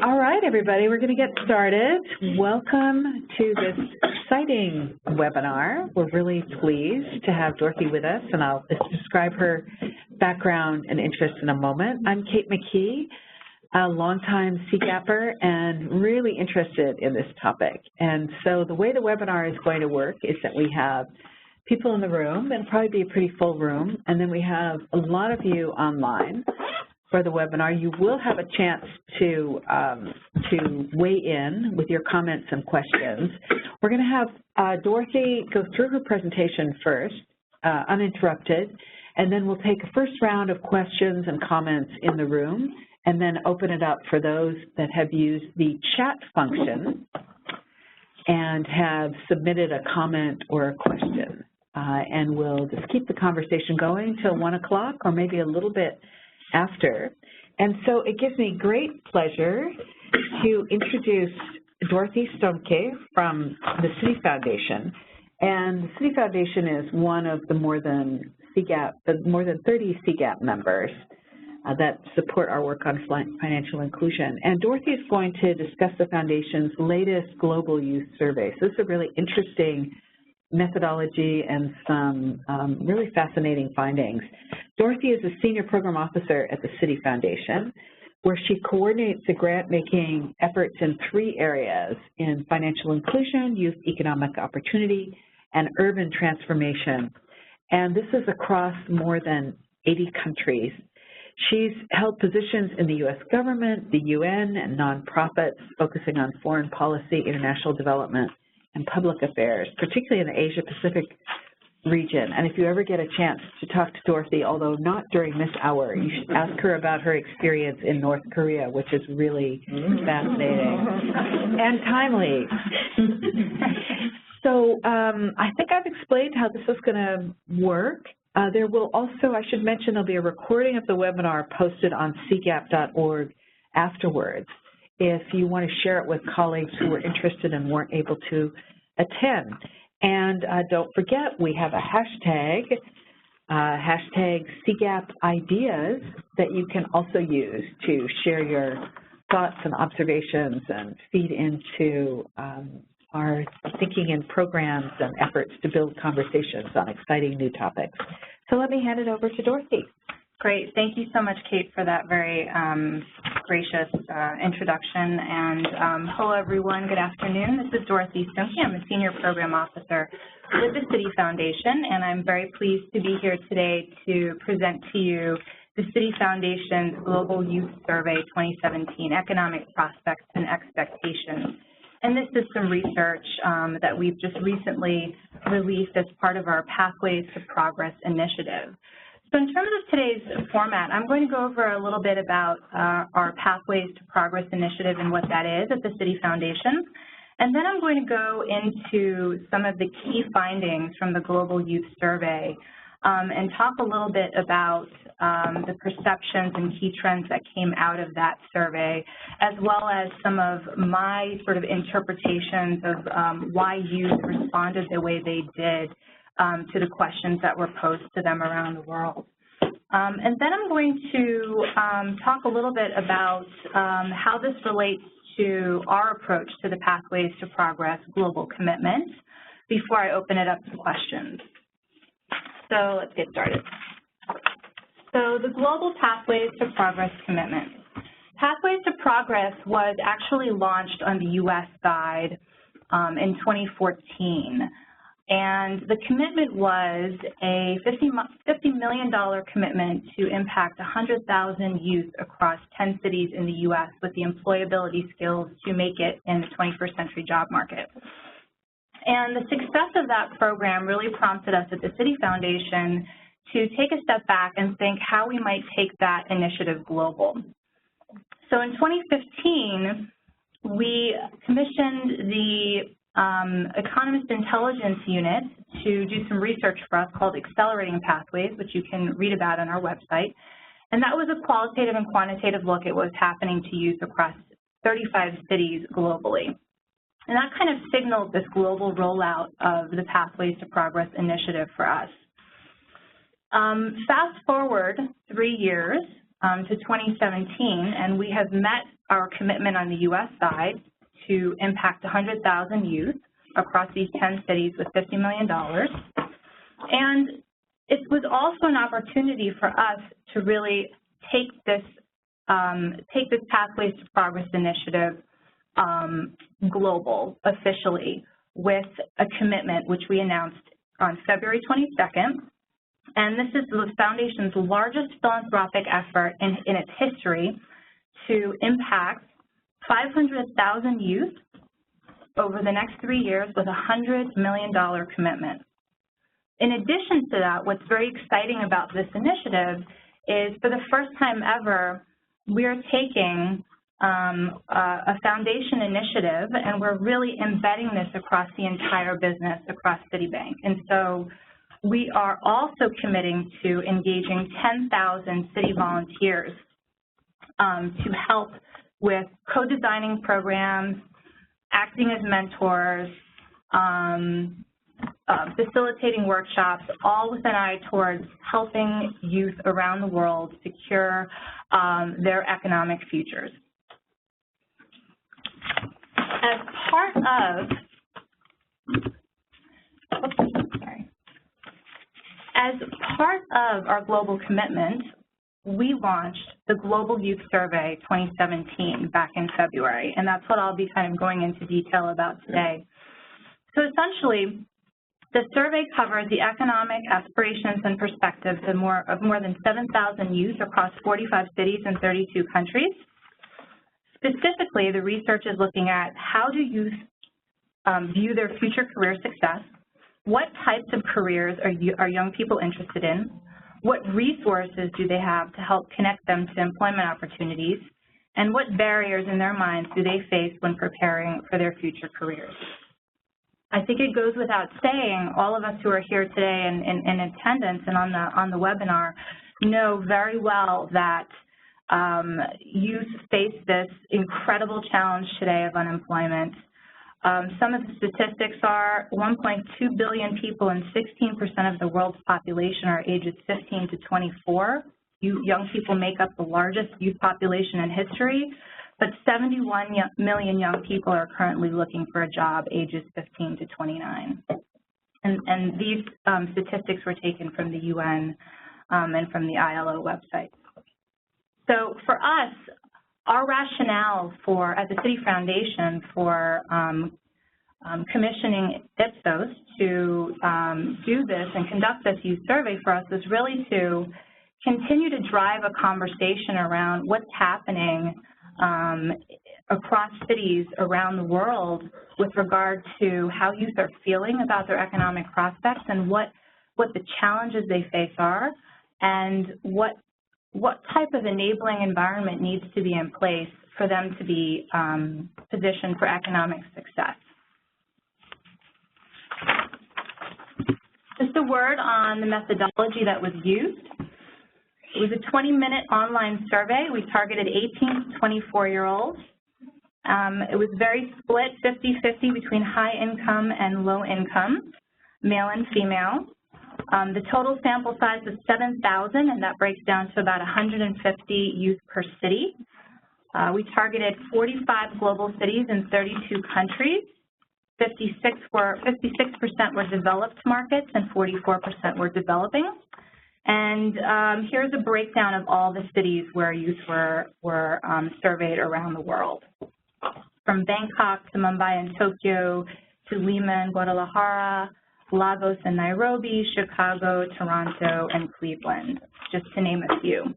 All right, everybody, we're going to get started. Welcome to this exciting webinar. We're really pleased to have Dorothy with us, and I'll describe her background and interest in a moment. I'm Kate McKee, a longtime CGAPer and really interested in this topic. And so the way the webinar is going to work is that we have people in the room, and probably be a pretty full room, and then we have a lot of you online for the webinar. You will have a chance to weigh in with your comments and questions. We're going to have Dorothy go through her presentation first, uninterrupted, and then we'll take a first round of questions and comments in the room, and then open it up for those that have used the chat function and have submitted a comment or a question. And we'll just keep the conversation going till 1 o'clock or maybe a little bit after. And so it gives me great pleasure to introduce Dorothy Stomke from the Citi Foundation. And the Citi Foundation is one of the more than 30 CGAP members that support our work on financial inclusion. And Dorothy is going to discuss the Foundation's latest global youth survey. So this is a really interesting methodology and some really fascinating findings. Dorothy is a senior program officer at the Citi Foundation, where she coordinates the grant-making efforts in 3 areas: in financial inclusion, youth economic opportunity, and urban transformation. And this is across more than 80 countries. She's held positions in the U.S. government, the UN, and nonprofits, focusing on foreign policy, international development, and public affairs, particularly in the Asia-Pacific region. And if you ever get a chance to talk to Dorothy, although not during this hour, you should ask her about her experience in North Korea, which is really fascinating and timely. So I think I've explained how this is going to work. There will also, I should mention, there'll be a recording of the webinar posted on cgap.org afterwards, if you want to share it with colleagues who were interested and weren't able to attend. And don't forget, we have a hashtag CGAP ideas, that you can also use to share your thoughts and observations and feed into our thinking and programs and efforts to build conversations on exciting new topics. So let me hand it over to Dorothy. Great. Thank you so much, Kate, for that very gracious introduction. And hello, everyone. Good afternoon. This is Dorothy Stomke. I'm a Senior Program Officer with the Citi Foundation, and I'm very pleased to be here today to present to you the Citi Foundation's Global Youth Survey 2017, Economic Prospects and Expectations. And this is some research that we've just recently released as part of our Pathways to Progress initiative. So in terms of today's format, I'm going to go over a little bit about our Pathways to Progress initiative and what that is at the Citi Foundation. And then I'm going to go into some of the key findings from the Global Youth Survey and talk a little bit about the perceptions and key trends that came out of that survey, as well as some of my sort of interpretations of why youth responded the way they did to the questions that were posed to them around the world. And then I'm going to talk a little bit about how this relates to our approach to the Pathways to Progress global commitment before I open it up to questions. So let's get started. So the Global Pathways to Progress commitment. Pathways to Progress was actually launched on the U.S. side in 2014. And the commitment was a $50 million commitment to impact 100,000 youth across 10 cities in the U.S. with the employability skills to make it in the 21st century job market. And the success of that program really prompted us at the Citi Foundation to take a step back and think how we might take that initiative global. So in 2015, we commissioned the Economist Intelligence Unit to do some research for us called Accelerating Pathways, which you can read about on our website. And that was a qualitative and quantitative look at what was happening to youth across 35 cities globally. And that kind of signaled this global rollout of the Pathways to Progress initiative for us. Fast forward 3 years to 2017, and we have met our commitment on the U.S. side to impact 100,000 youth across these 10 cities with $50 million. And it was also an opportunity for us to really take this Pathways to Progress initiative global officially with a commitment which we announced on February 22nd. And this is the Foundation's largest philanthropic effort in its history to impact 500,000 youth over the next 3 years with a $100 million commitment. In addition to that, what's very exciting about this initiative is for the first time ever, we're taking a foundation initiative and we're really embedding this across the entire business, across Citibank. And so we are also committing to engaging 10,000 city volunteers to help with co-designing programs, acting as mentors, facilitating workshops, all with an eye towards helping youth around the world secure their economic futures. As part of our global commitment, we launched the Global Youth Survey 2017 back in February, and that's what I'll be kind of going into detail about today. So essentially, the survey covers the economic aspirations and perspectives of more than 7,000 youth across 45 cities and 32 countries. Specifically, the research is looking at how do youth view their future career success, what types of careers are young people interested in, what resources do they have to help connect them to employment opportunities, and what barriers in their minds do they face when preparing for their future careers. I think it goes without saying, all of us who are here today in attendance and on the webinar know very well that youth face this incredible challenge today of unemployment. Some of the statistics are 1.2 billion people and 16% of the world's population are ages 15 to 24. Young people make up the largest youth population in history, but 71 million young people are currently looking for a job ages 15 to 29. And these statistics were taken from the UN and from the ILO website. So for us, our rationale as a Citi Foundation for commissioning Ipsos to do this and conduct this youth survey for us is really to continue to drive a conversation around what's happening across cities around the world with regard to how youth are feeling about their economic prospects and what the challenges they face are, and what type of enabling environment needs to be in place for them to be positioned for economic success. Just a word on the methodology that was used. It was a 20-minute online survey. We targeted 18 to 24-year-olds. It was very split, 50-50 between high income and low income, male and female. The total sample size was 7,000, and that breaks down to about 150 youth per city. We targeted 45 global cities in 32 countries. 56% were developed markets and 44% were developing. And here's a breakdown of all the cities where youth were surveyed around the world, from Bangkok to Mumbai and Tokyo to Lima and Guadalajara, Lagos and Nairobi, Chicago, Toronto, and Cleveland, just to name a few.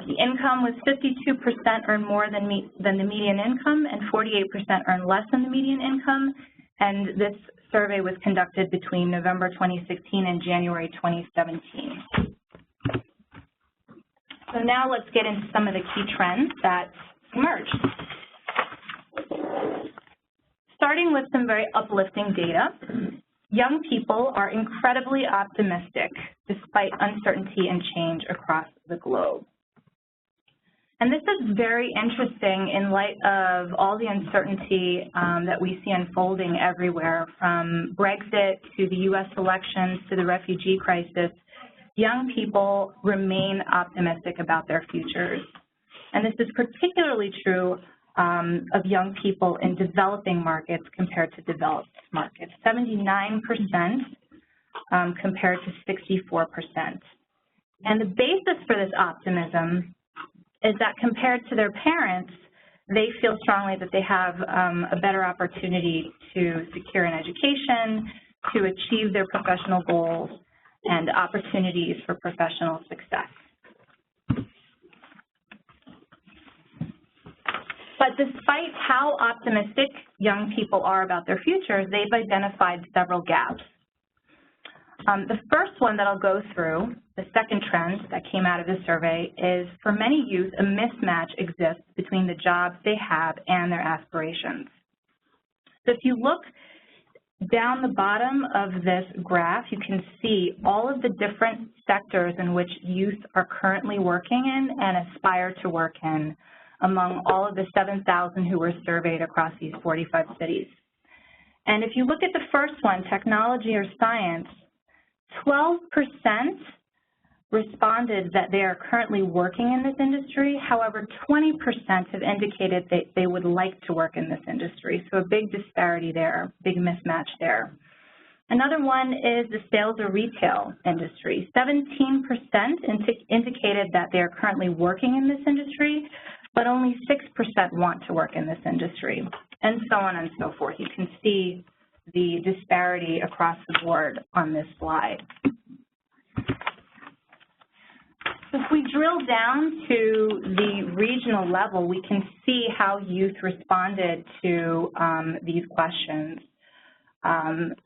The income was 52% earn more than the median income, and 48% earn less than the median income. And this survey was conducted between November 2016 and January 2017. So now let's get into some of the key trends that emerged. Starting with some very uplifting data, young people are incredibly optimistic despite uncertainty and change across the globe. And this is very interesting in light of all the uncertainty that we see unfolding everywhere, from Brexit to the U.S. elections to the refugee crisis. Young people remain optimistic about their futures. And this is particularly true of young people in developing markets compared to developed markets, 79% compared to 64%. And the basis for this optimism is that compared to their parents, they feel strongly that they have a better opportunity to secure an education, to achieve their professional goals, and opportunities for professional success. But despite how optimistic young people are about their futures, they've identified several gaps. The first one that I'll go through, the second trend that came out of the survey, is for many youth, a mismatch exists between the jobs they have and their aspirations. So if you look down the bottom of this graph, you can see all of the different sectors in which youth are currently working in and aspire to work in among all of the 7,000 who were surveyed across these 45 cities. And if you look at the first one, technology or science, 12% responded that they are currently working in this industry. However, 20% have indicated that they would like to work in this industry. So a big disparity there, big mismatch there. Another one is the sales or retail industry. 17% indicated that they are currently working in this industry, but only 6% want to work in this industry, and so on and so forth. You can see the disparity across the board on this slide. If we drill down to the regional level, we can see how youth responded to these questions.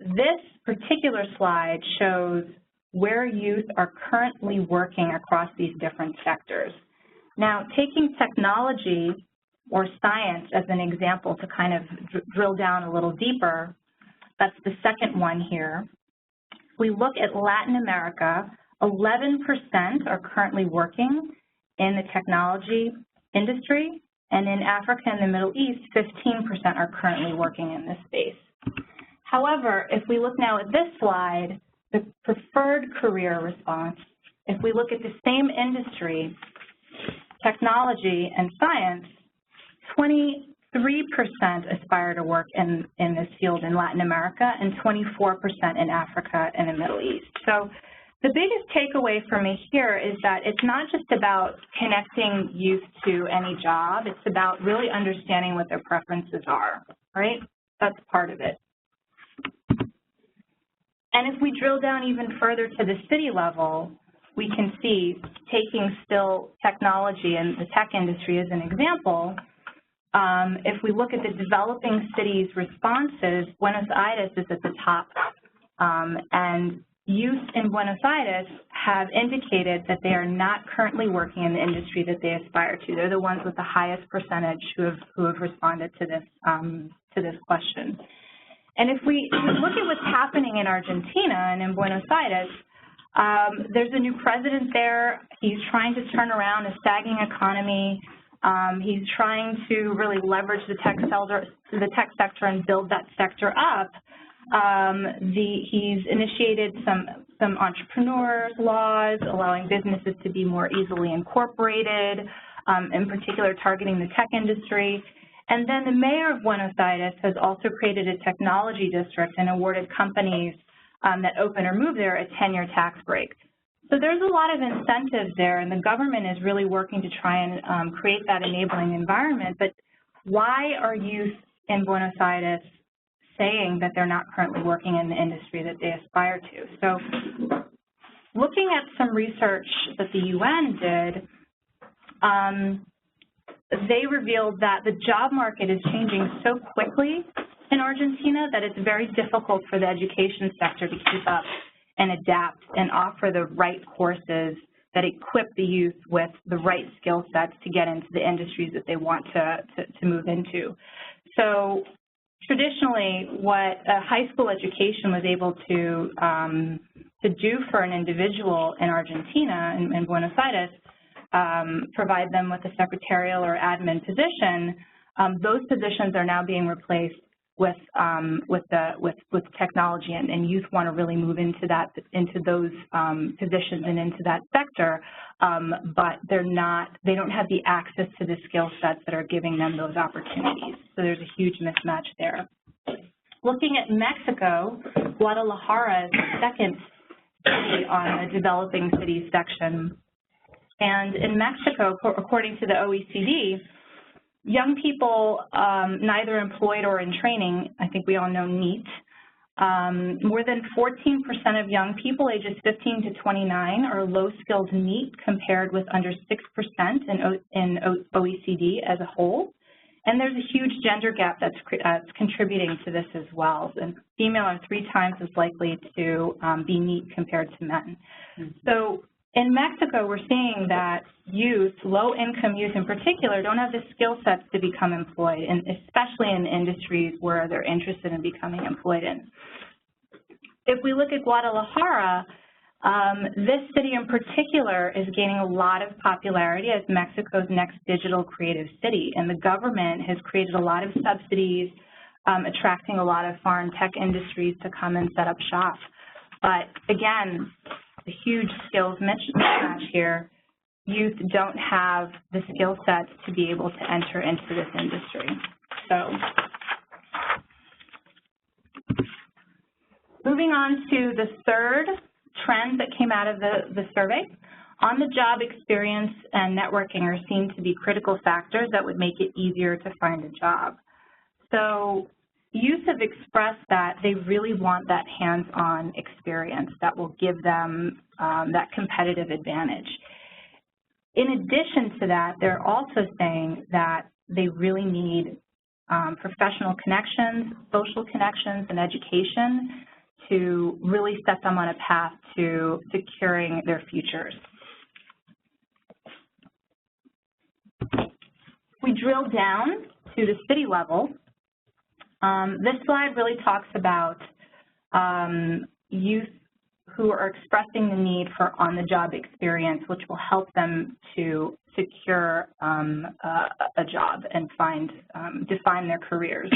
This particular slide shows where youth are currently working across these different sectors. Now, taking technology or science as an example to kind of drill down a little deeper, that's the second one here. If we look at Latin America, 11% are currently working in the technology industry, and in Africa and the Middle East, 15% are currently working in this space. However, if we look now at this slide, the preferred career response, if we look at the same industry, technology and science, 23% aspire to work in this field in Latin America and 24% in Africa and the Middle East. So the biggest takeaway for me here is that it's not just about connecting youth to any job, it's about really understanding what their preferences are, right? That's part of it. And if we drill down even further to the city level, we can see, taking still technology and the tech industry as an example, if we look at the developing cities' responses, Buenos Aires is at the top, and youth in Buenos Aires have indicated that they are not currently working in the industry that they aspire to. They're the ones with the highest percentage who have responded to this question. And if we look at what's happening in Argentina and in Buenos Aires, there's a new president there. He's trying to turn around a sagging economy. He's trying to really leverage the tech sector and build that sector up. He's initiated some entrepreneurs laws, allowing businesses to be more easily incorporated, in particular targeting the tech industry. And then the mayor of Buenos Aires has also created a technology district and awarded companies that open or move there a 10-year tax break. So there's a lot of incentives there, and the government is really working to try and create that enabling environment. But why are youth in Buenos Aires saying that they're not currently working in the industry that they aspire to? So looking at some research that the UN did, they revealed that the job market is changing so quickly in Argentina that it's very difficult for the education sector to keep up and adapt and offer the right courses that equip the youth with the right skill sets to get into the industries that they want to move into. So traditionally, what a high school education was able to do for an individual in Argentina, in Buenos Aires, provide them with a secretarial or admin position, those positions are now being replaced with technology, and youth want to really move into those positions and into that sector, but they don't have the access to the skill sets that are giving them those opportunities. So there's a huge mismatch there. Looking at Mexico, Guadalajara is the second city on the developing cities section. And in Mexico, according to the OECD, young people, neither employed or in training, I think we all know NEET, more than 14% of young people ages 15 to 29 are low-skilled NEET, compared with under 6% in OECD as a whole. And there's a huge gender gap that's contributing to this as well. And female are 3 times as likely to be NEET compared to men. Mm-hmm. So in Mexico, we're seeing that youth, low-income youth in particular, don't have the skill sets to become employed, and especially in industries where they're interested in becoming employed in. If we look at Guadalajara, this city in particular is gaining a lot of popularity as Mexico's next digital creative city, and the government has created a lot of subsidies, attracting a lot of foreign tech industries to come and set up shop. But again, a huge skills mismatch here. Youth don't have the skill sets to be able to enter into this industry. So moving on to the third trend that came out of the survey, on-the-job experience and networking are seen to be critical factors that would make it easier to find a job. So youth have expressed that they really want that hands-on experience that will give them that competitive advantage. In addition to that, they're also saying that they really need professional connections, social connections, and education to really set them on a path to securing their futures. We drill down to the city level. This slide really talks about youth who are expressing the need for on-the-job experience, which will help them to secure a job and define their careers.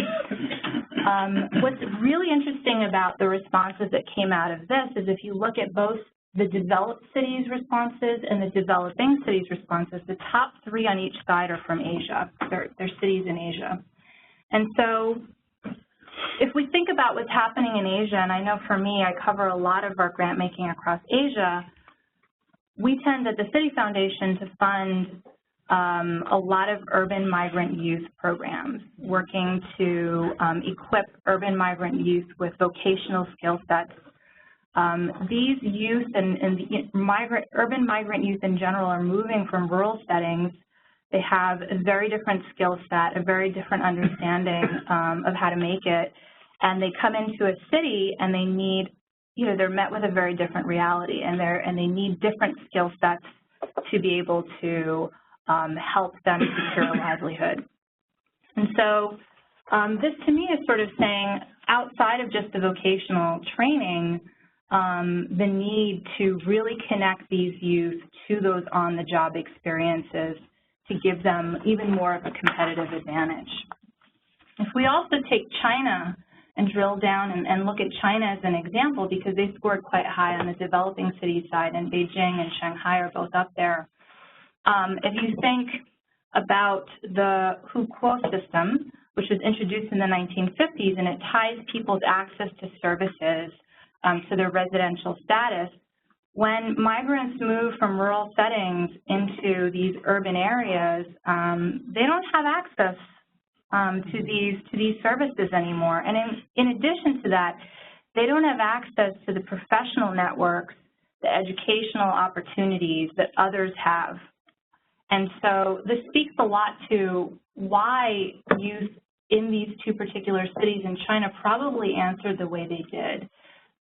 What's really interesting about the responses that came out of this is if you look at both the developed cities responses and the developing cities responses, the top 3 on each side are from Asia. They're cities in Asia. And so if we think about what's happening in Asia, and I know for me, I cover a lot of our grant making across Asia, we tend at the Citi Foundation to fund a lot of urban migrant youth programs, working to equip urban migrant youth with vocational skill sets. These youth and the urban migrant youth in general are moving from rural settings. They have a very different skill set, a very different understanding of how to make it, and they come into a city and they need, they're met with a very different reality, and they need different skill sets to be able to help them secure a livelihood. And so this to me is sort of saying, outside of just the vocational training, the need to really connect these youth to those on-the-job experiences to give them even more of a competitive advantage. If we also take China and drill down and look at China as an example, because they scored quite high on the developing city side, and Beijing and Shanghai are both up there. If you think about the Hukuo system, which was introduced in the 1950s, and it ties people's access to services to their residential status, when migrants move from rural settings into these urban areas, they don't have access to these services anymore. And in addition to that, they don't have access to the professional networks, the educational opportunities that others have. And so this speaks a lot to why youth in these 2 particular cities in China probably answered the way they did,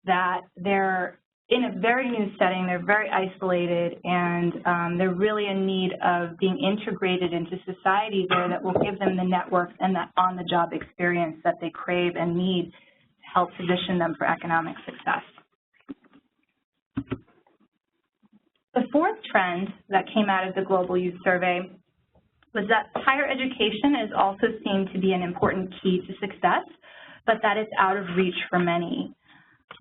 that they're in a very new setting, they're very isolated, and they're really in need of being integrated into society there that will give them the networks and that on-the-job experience that they crave and need to help position them for economic success. The 4th trend that came out of the Global Youth Survey was that higher education is also seen to be an important key to success but that it's out of reach for many.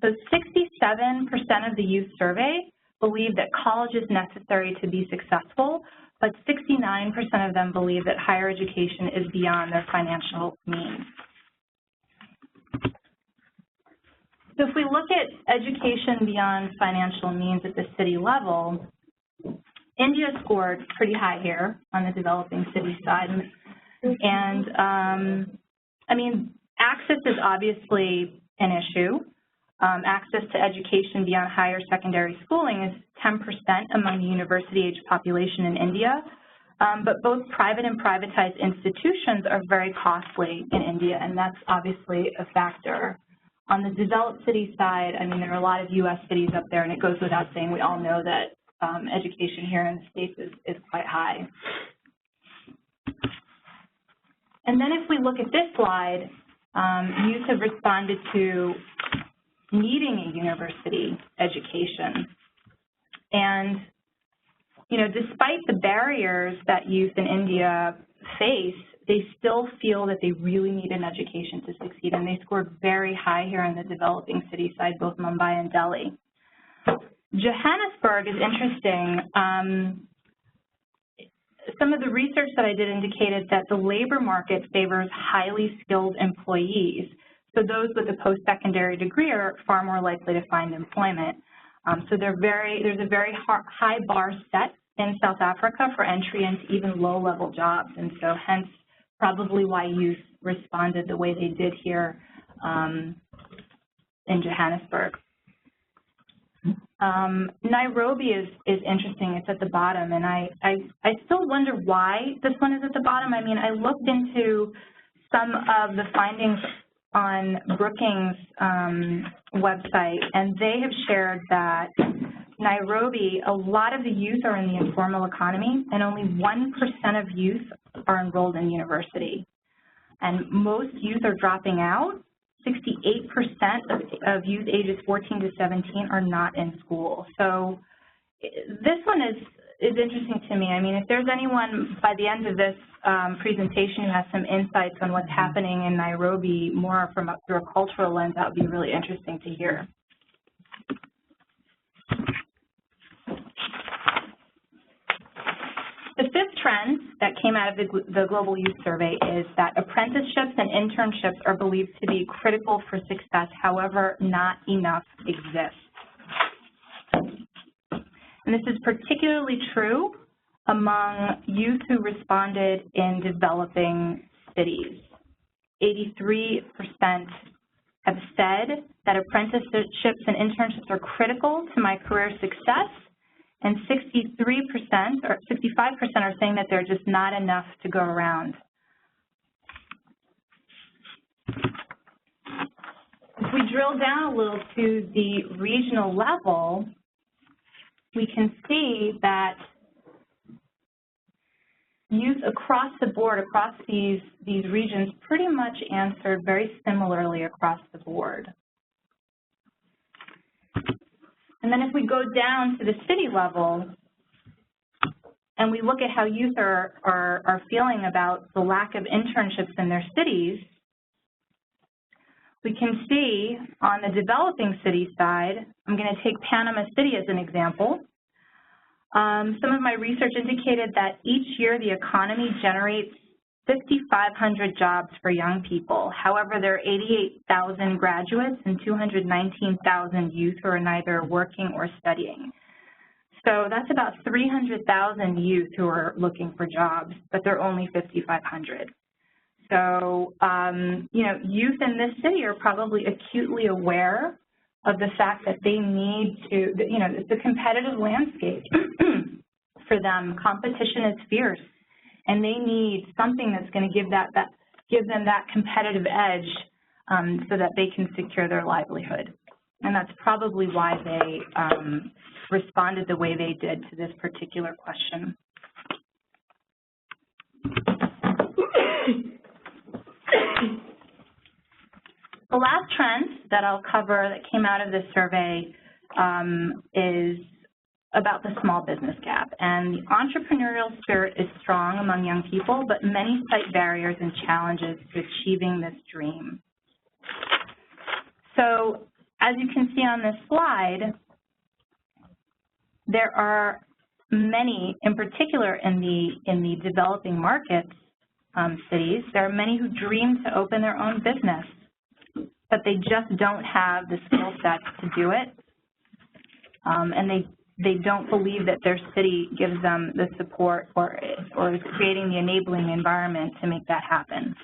So 67% of the youth surveyed believe that college is necessary to be successful, but 69% of them believe that higher education is beyond their financial means. So if we look at education beyond financial means at the city level, India scored pretty high here on the developing city side. And, I mean, access is obviously an issue. Access to education beyond higher secondary schooling is 10% among the university-age population in India, but both private and privatized institutions are very costly in India, and that's obviously a factor. On the developed city side, I mean, there are a lot of U.S. cities up there, and it goes without saying, we all know that education here in the States is quite high. And then if we look at this slide, youth have responded to needing a university education. And, you know, despite the barriers that youth in India face, they still feel that they really need an education to succeed, and they scored very high here on the developing city side, both Mumbai and Delhi. Johannesburg is interesting. Some of the research that I did indicated that the labor market favors highly skilled employees. So those with a post-secondary degree are far more likely to find employment. So there's a very high bar set in South Africa for entry into even low-level jobs, and so hence probably why youth responded the way they did here in Johannesburg. Nairobi is interesting. It's at the bottom, and I still wonder why this one is at the bottom. I mean, I looked into some of the findings on Brookings' website, and they have shared that Nairobi, a lot of the youth are in the informal economy, and only 1% of youth are enrolled in university. And most youth are dropping out. 68% of youth ages 14 to 17 are not in school. So this one is interesting to me. I mean, if there's anyone by the end of this presentation who has some insights on what's happening in Nairobi more through a cultural lens, that would be really interesting to hear. The fifth trend that came out of the Global Youth Survey is that apprenticeships and internships are believed to be critical for success, however, not enough exists. And this is particularly true among youth who responded in developing cities. 83% have said that apprenticeships and internships are critical to my career success, and 63% or 65% are saying that they're just not enough to go around. If we drill down a little to the regional level, we can see that youth across the board, across these regions, pretty much answered very similarly across the board. And then if we go down to the city level and we look at how youth are feeling about the lack of internships in their cities, we can see on the developing city side, I'm going to take Panama City as an example. Some of my research indicated that each year the economy generates 5,500 jobs for young people. However, there are 88,000 graduates and 219,000 youth who are neither working or studying. So that's about 300,000 youth who are looking for jobs, but they're only 5,500. So, you know, youth in this city are probably acutely aware of the fact that they need to, you know, it's a competitive landscape for them. Competition is fierce, and they need something that's going to give them that competitive edge so that they can secure their livelihood. And that's probably why they responded the way they did to this particular question. The last trend that I'll cover that came out of this survey is about the small business gap. And the entrepreneurial spirit is strong among young people, but many cite barriers and challenges to achieving this dream. So as you can see on this slide, there are many, in particular in the developing markets cities, there are many who dream to open their own business, but they just don't have the skill sets to do it, and they don't believe that their city gives them the support or is creating the enabling environment to make that happen.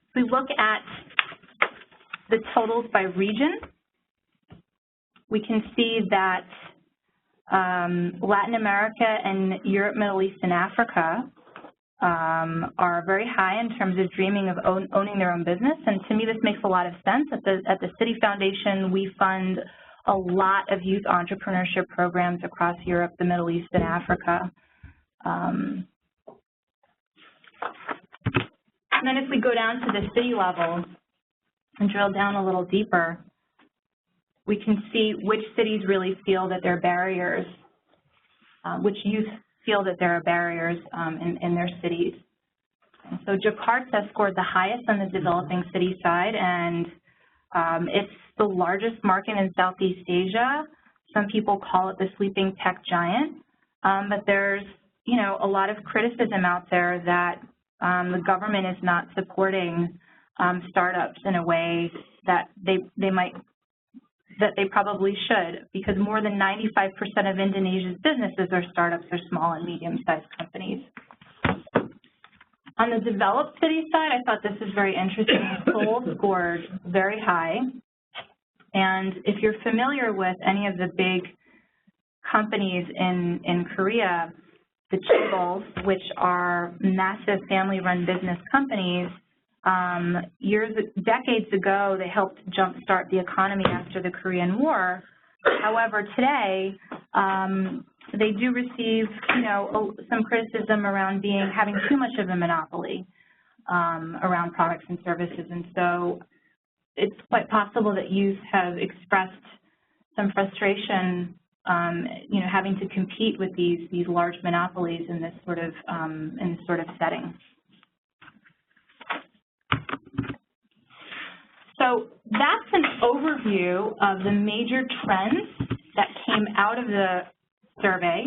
If we look at the totals by region, we can see that Latin America and Europe, Middle East, and Africa are very high in terms of dreaming of owning their own business, and to me this makes a lot of sense. At the Citi Foundation, we fund a lot of youth entrepreneurship programs across Europe, the Middle East, and Africa. And then if we go down to the city level and drill down a little deeper, we can see which cities really feel that there are barriers, which youth feel that there are barriers in their cities. And so Jakarta scored the highest on the developing city side, and it's the largest market in Southeast Asia. Some people call it the sleeping tech giant, but there's, you know, a lot of criticism out there that the government is not supporting startups in a way that they probably should, because more than 95% of Indonesia's businesses or startups are small and medium-sized companies. On the developed city side, I thought this is very interesting. Seoul scored very high, and if you're familiar with any of the big companies in Korea, the chaebols, which are massive family-run business companies, decades ago, they helped jumpstart the economy after the Korean War. However, today, they do receive, you know, some criticism around having too much of a monopoly around products and services, and so it's quite possible that youth have expressed some frustration, you know, having to compete with these large monopolies in this sort of setting. So that's an overview of the major trends that came out of the survey.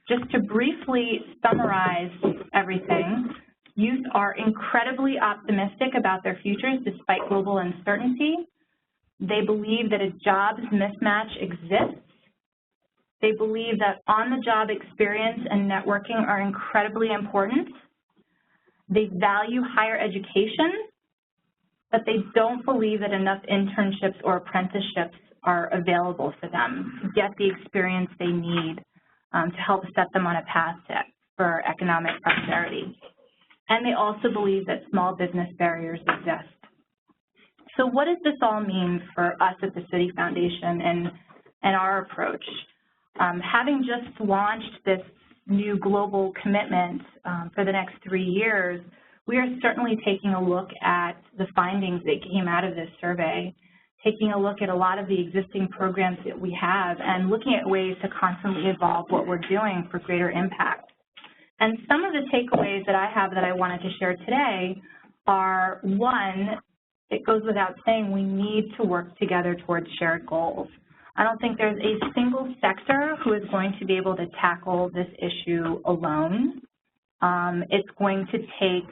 Just to briefly summarize everything, youth are incredibly optimistic about their futures despite global uncertainty. They believe that a jobs mismatch exists. They believe that on-the-job experience and networking are incredibly important. They value higher education, but they don't believe that enough internships or apprenticeships are available for them to get the experience they need to help set them on a path for economic prosperity. And they also believe that small business barriers exist. So what does this all mean for us at the Citi Foundation and our approach? Having just launched this new global commitment for the next 3 years, we are certainly taking a look at the findings that came out of this survey, taking a look at a lot of the existing programs that we have, and looking at ways to constantly evolve what we're doing for greater impact. And some of the takeaways that I have that I wanted to share today are, one, it goes without saying we need to work together towards shared goals. I don't think there's a single sector who is going to be able to tackle this issue alone. It's going to take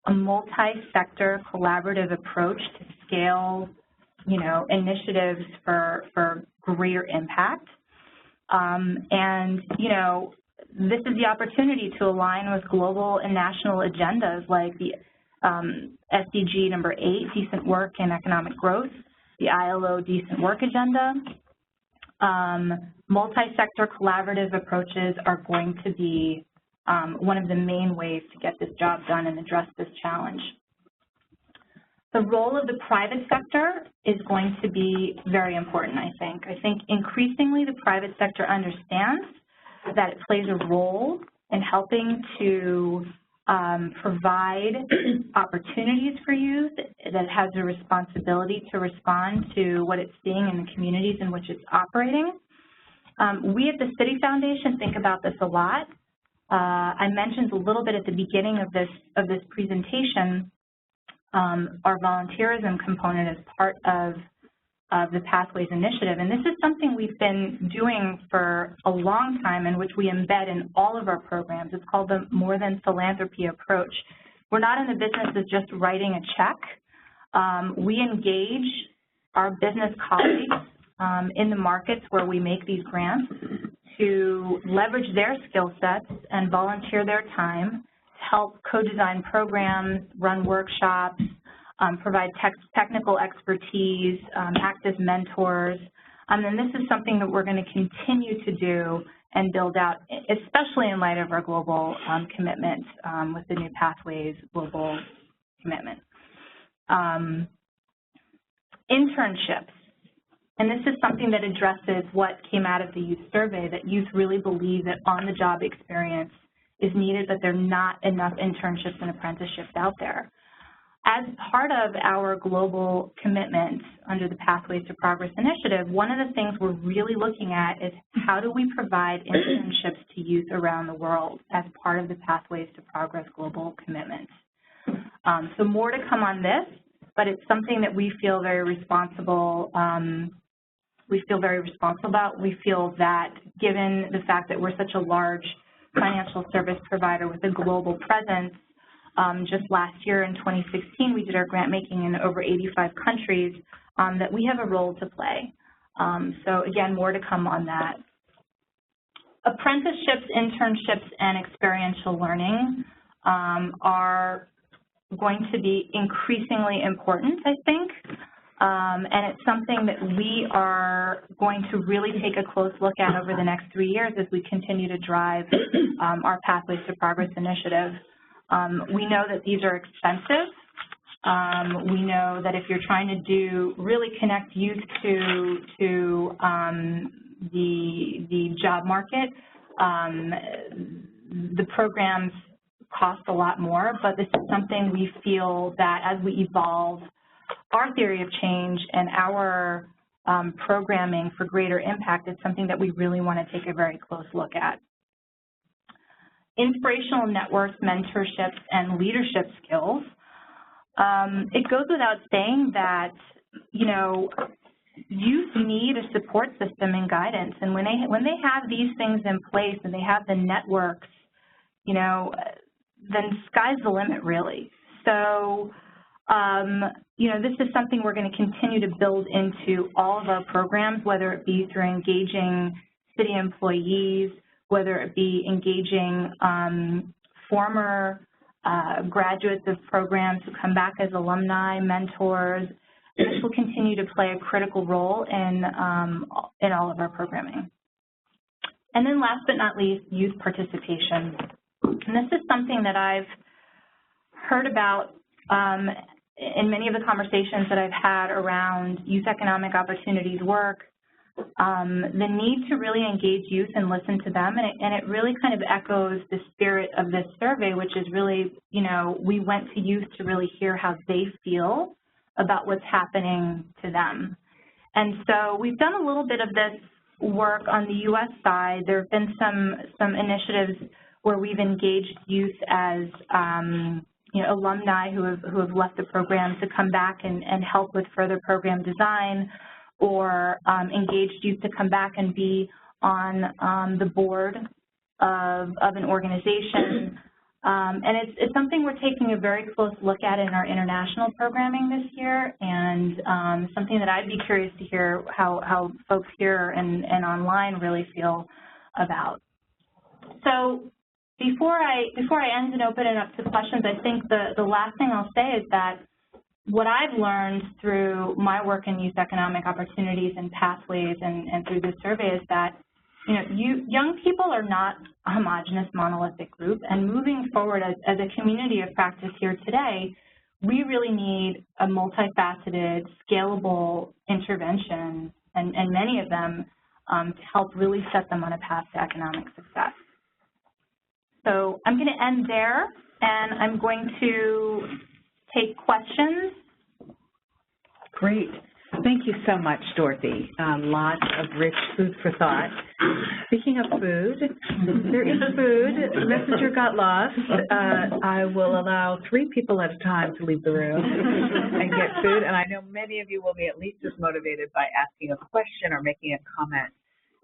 a multi-sector collaborative approach to scale, you know, initiatives for greater impact. And, you know, this is the opportunity to align with global and national agendas like the SDG number 8, decent work and economic growth, the ILO decent work agenda. Multi-sector collaborative approaches are going to be one of the main ways to get this job done and address this challenge. The role of the private sector is going to be very important, I think. I think increasingly the private sector understands that it plays a role in helping to provide opportunities for youth, that it has a responsibility to respond to what it's seeing in the communities in which it's operating. We at the Citi Foundation think about this a lot. I mentioned a little bit at the beginning of this presentation, our volunteerism component as part of the Pathways Initiative. And this is something we've been doing for a long time and which we embed in all of our programs. It's called the More Than Philanthropy approach. We're not in the business of just writing a check. We engage our business colleagues in the markets where we make these grants to leverage their skill sets and volunteer their time to help co-design programs, run workshops, provide technical expertise, act as mentors. And this is something that we're going to continue to do and build out, especially in light of our global commitment with the new Pathways global commitment. Internships. And this is something that addresses what came out of the youth survey, that youth really believe that on-the-job experience is needed, but there are not enough internships and apprenticeships out there. As part of our global commitment under the Pathways to Progress initiative, one of the things we're really looking at is how do we provide internships to youth around the world as part of the Pathways to Progress global commitment. So more to come on this, but it's something that we feel very responsible about. We feel that given the fact that we're such a large financial service provider with a global presence, just last year in 2016, we did our grant making in over 85 countries, that we have a role to play. So again, more to come on that. Apprenticeships, internships, and experiential learning are going to be increasingly important, I think. And it's something that we are going to really take a close look at over the next 3 years as we continue to drive our Pathways to Progress initiative. We know that these are expensive. We know that if you're trying to really connect youth to the job market, the programs cost a lot more, but this is something we feel that as we evolve our theory of change and our programming for greater impact, it's something that we really want to take a very close look at. Inspirational networks, mentorships, and leadership skills. It goes without saying that, you know, youth need a support system and guidance, and when they have these things in place and they have the networks, you know, then sky's the limit, really. So, you know, this is something we're going to continue to build into all of our programs, whether it be through engaging city employees, whether it be engaging former graduates of programs who come back as alumni, mentors. This will continue to play a critical role in all of our programming. And then last but not least, youth participation. And this is something that I've heard about in many of the conversations that I've had around youth economic opportunities work, the need to really engage youth and listen to them, and it really kind of echoes the spirit of this survey, which is really, you know, we went to youth to really hear how they feel about what's happening to them. And so we've done a little bit of this work on the U.S. side. There have been some initiatives where we've engaged youth as you know, alumni who have left the program to come back and help with further program design, or engaged youth to come back and be on the board of an organization. And it's something we're taking a very close look at in our international programming this year, and something that I'd be curious to hear how folks here and online really feel about. So before I end and open it up to questions, I think the last thing I'll say is that what I've learned through my work in youth economic opportunities and pathways and through this survey is that, you know, young people are not a homogenous monolithic group, and moving forward as a community of practice here today, we really need a multifaceted, scalable intervention, and many of them to help really set them on a path to economic success. So I'm going to end there, and I'm going to take questions. Great. Thank you so much, Dorothy. Lots of rich food for thought. Speaking of food, there is food. The messenger got lost. I will allow 3 people at a time to leave the room and get food, and I know many of you will be at least as motivated by asking a question or making a comment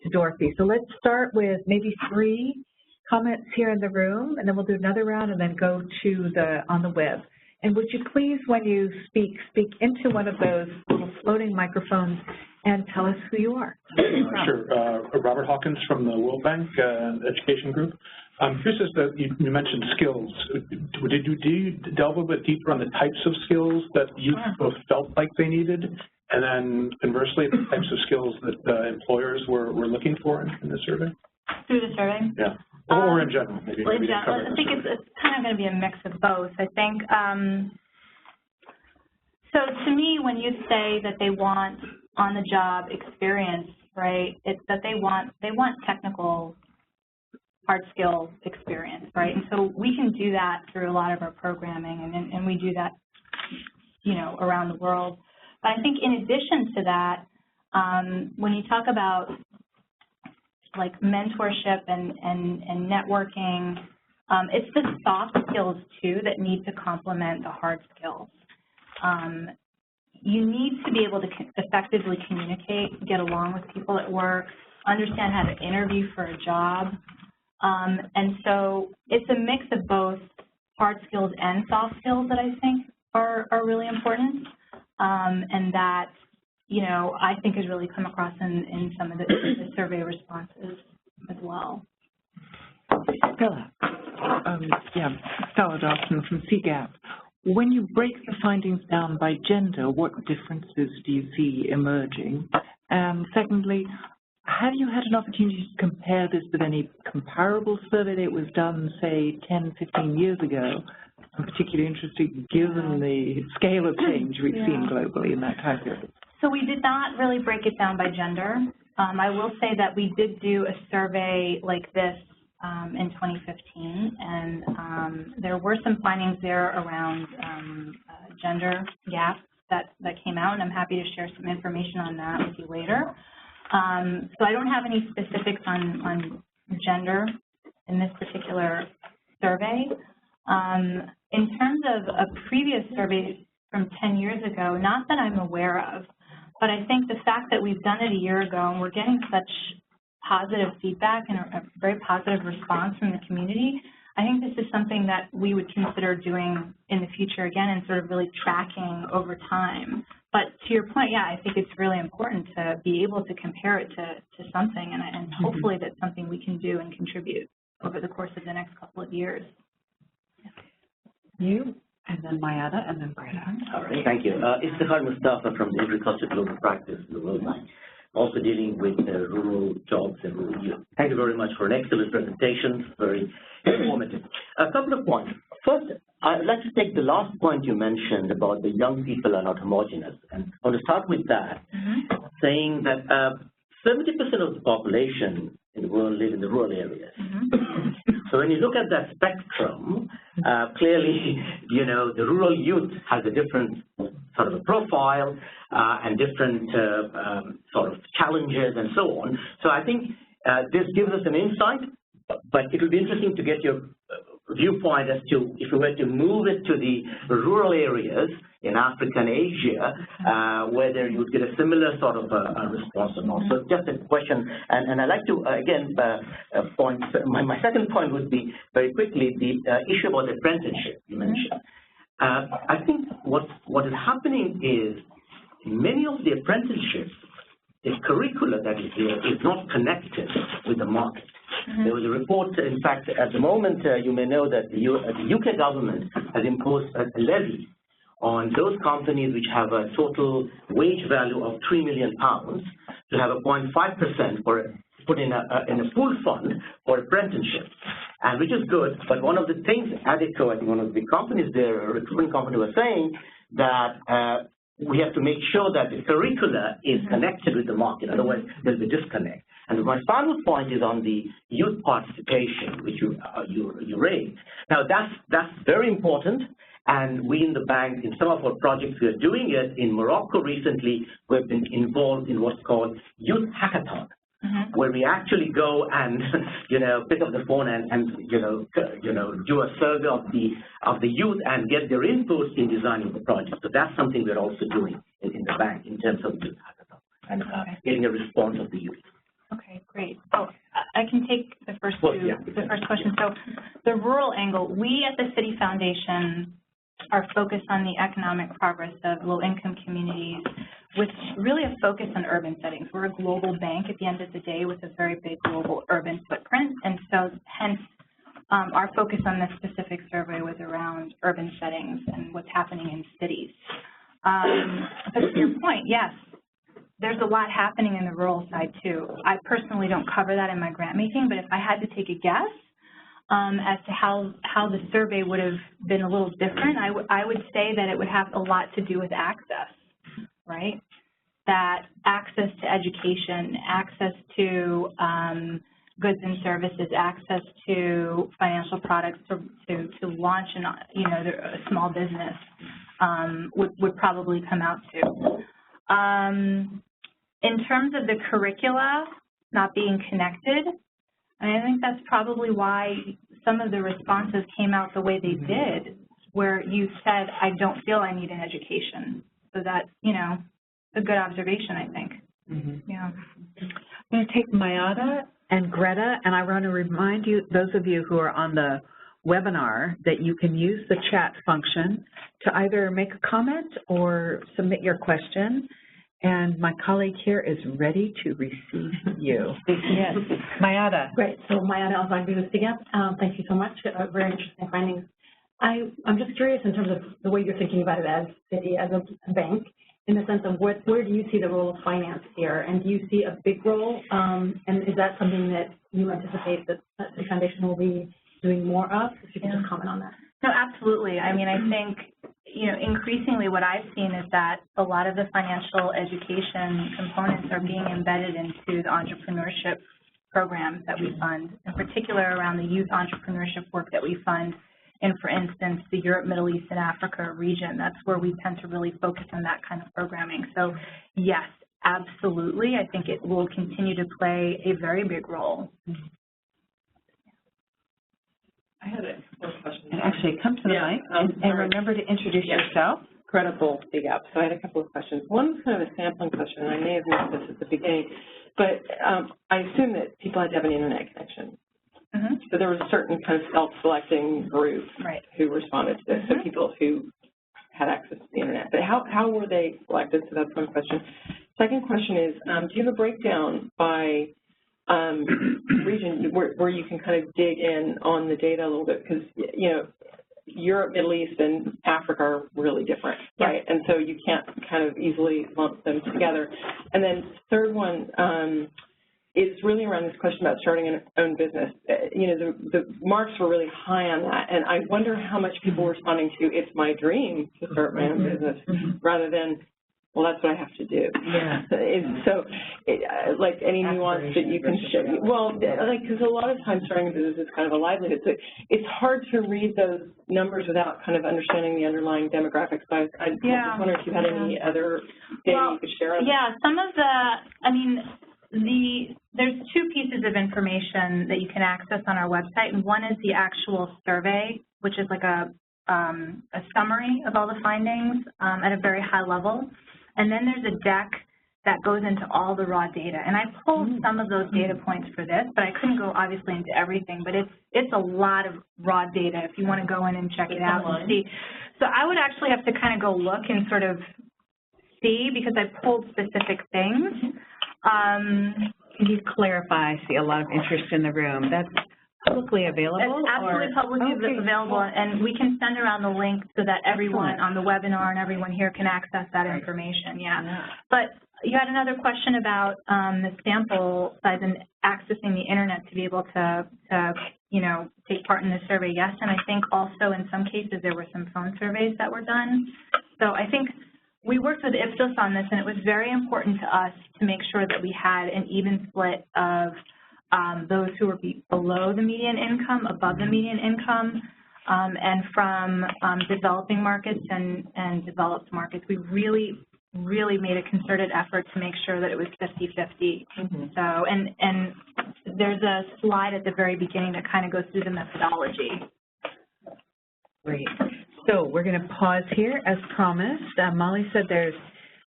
to Dorothy. So let's start with maybe 3 comments here in the room, and then we'll do another round and then go to on the web. And would you please, when you speak into one of those little floating microphones and tell us who you are. Sure. Robert Hawkins from the World Bank Education Group. Here's just that you mentioned skills. Did you delve a bit deeper on the types of skills that you both felt like they needed, and then conversely, the types of skills that employers were looking for in the survey? Through the survey? Yeah. Or in general, maybe. Well, in general, I think it's kind of going to be a mix of both. I think, so to me, when you say that they want on-the-job experience, right, it's that they want technical hard skill experience, right? And so we can do that through a lot of our programming, and we do that, you know, around the world. But I think in addition to that, when you talk about like mentorship and networking, it's the soft skills too that need to complement the hard skills. You need to be able to effectively communicate, get along with people at work, understand how to interview for a job. And so it's a mix of both hard skills and soft skills that I think are really important, and that, you know, I think has really come across in some of the survey responses as well. Stella. Stella Dawson from CGAP. When you break the findings down by gender, what differences do you see emerging? And secondly, have you had an opportunity to compare this with any comparable survey that was done, say, 10, 15 years ago? I'm particularly interested given the scale of change we've seen globally in that time period. So we did not really break it down by gender. I will say that we did do a survey like this in 2015, and there were some findings there around gender gaps that came out, and I'm happy to share some information on that with you later. So I don't have any specifics on gender in this particular survey. In terms of a previous survey from 10 years ago, not that I'm aware of, but I think the fact that we've done it a year ago and we're getting such positive feedback and a very positive response from the community, I think this is something that we would consider doing in the future again and sort of really tracking over time. But to your point, yeah, I think it's really important to be able to compare it to something, and hopefully that's something we can do and contribute over the course of the next couple of years. You, and then Mayada, and then Greta. All right, thank you. Iftihar Mustafa from the Agriculture Global Practice in the World Bank, also dealing with rural jobs and rural youth. Thank you very much for an excellent presentation, very informative. A couple of points. First, I'd like to take the last point you mentioned about the young people are not homogeneous. And I want to start with that, saying that 70% of the population in the world live in the rural areas. So when you look at that spectrum, clearly, you know, the rural youth has a different sort of a profile and different sort of challenges and so on. So I think this gives us an insight, but it will be interesting to get your viewpoint as to if we were to move it to the rural areas in Africa and Asia, whether you would get a similar sort of a response or not. So just a question, and I'd like to, again, point, my second point would be, very quickly, the issue about the apprenticeship you mentioned. I think what is happening is, in many of the apprenticeships, the curricula that is there is not connected with the market. There was a report, in fact, at the moment, you may know that the UK government has imposed a levy on those companies which have a total wage value of £3 million to have a 0.5% for put in a pool fund for apprenticeship, and which is good. But one of the things, ADICO, I think one of the companies there, a recruitment company, was saying that we have to make sure that the curricula is connected with the market, otherwise there'll be disconnect. And my final point is on the youth participation, which you raised. Now that's very important, And we in the bank, in some of our projects, we are doing it. In Morocco recently, we've been involved in what's called Youth Hackathon, where we actually go and, pick up the phone and do a survey of the youth and get their input in designing the project. So that's something we're also doing in the bank in terms of Youth Hackathon and getting a response of the youth. Okay, great. Oh, I can take the first the first question. So the rural angle, we at the Citi Foundation are focused on the economic progress of low-income communities with really a focus on urban settings. We're a global bank at the end of the day with a very big global urban footprint, and so hence our focus on this specific survey was around urban settings and what's happening in cities. But to your point, yes, there's a lot happening in the rural side too. I personally don't cover that in my grant making, but if I had to take a guess as to how the survey would have been a little different, I would say that it would have a lot to do with access, right? That access to education, access to goods and services, access to financial products to launch a small business would probably come out to. In terms of the curricula not being connected, I think that's probably why some of the responses came out the way they did, where you said, I don't feel I need an education. So that's, a good observation, I think. Yeah. I'm going to take Mayada and Greta, and I want to remind you, those of you who are on the webinar, that you can use the chat function to either make a comment or submit your question. And my colleague here is ready to receive you. Yes. Mayada. Great. So Mayada Alzaghi with CGAP. Thank you so much. Very interesting findings. I'm just curious in terms of the way you're thinking about it as Citi, as a bank, in the sense of where do you see the role of finance here? And do you see a big role? And is that something that you anticipate that the foundation will be doing more of? If you can just comment on that. No, absolutely. I mean, I think, increasingly what I've seen is that a lot of the financial education components are being embedded into the entrepreneurship programs that we fund, in particular around the youth entrepreneurship work that we fund in, for instance, the Europe, Middle East, and Africa region. That's where we tend to really focus on that kind of programming. So, yes, absolutely. I think it will continue to play a very big role. I had a couple of questions. And actually, come to the mic and remember to introduce yourself. Credible CGAP. So I had a couple of questions. One was kind of a sampling question, and I may have missed this at the beginning, but I assume that people had to have an internet connection. So there was a certain kind of self-selecting group who responded to this, so people who had access to the internet. But how were they selected? So that's one question. Second question is, do you have a breakdown by region where you can kind of dig in on the data a little bit? Because, Europe, Middle East, and Africa are really different, right? And so you can't kind of easily lump them together. And then third one, is really around this question about starting an own business. The marks were really high on that, and I wonder how much people were responding to, it's my dream to start my own business, rather than, well, that's what I have to do. Yeah. So, like any nuance that you can share. Well, because a lot of times starting a business is kind of a livelihood. So it's hard to read those numbers without kind of understanding the underlying demographics. So I just wonder if you had any other data you could share on that. Yeah, some of there's two pieces of information that you can access on our website, and one is the actual survey, which is like a summary of all the findings at a very high level. And then there's a deck that goes into all the raw data. And I pulled some of those data points for this, but I couldn't go obviously into everything. But it's a lot of raw data if you want to go in and check it out and see. So I would actually have to kind of go look and sort of see, because I pulled specific things. Can you clarify? I see a lot of interest in the room. That's publicly available? It's absolutely publicly available, and we can send around the link so that everyone on the webinar and everyone here can access that information, But you had another question about the sample size and accessing the internet to be able to take part in the survey. Yes, and I think also in some cases there were some phone surveys that were done. So I think we worked with Ipsos on this, and it was very important to us to make sure that we had an even split of those who were below the median income, above the median income, And from developing markets and developed markets, we really made a concerted effort to make sure that it was 50-50. So, and there's a slide at the very beginning that kind of goes through the methodology. Great. So we're going to pause here as promised. Molly said there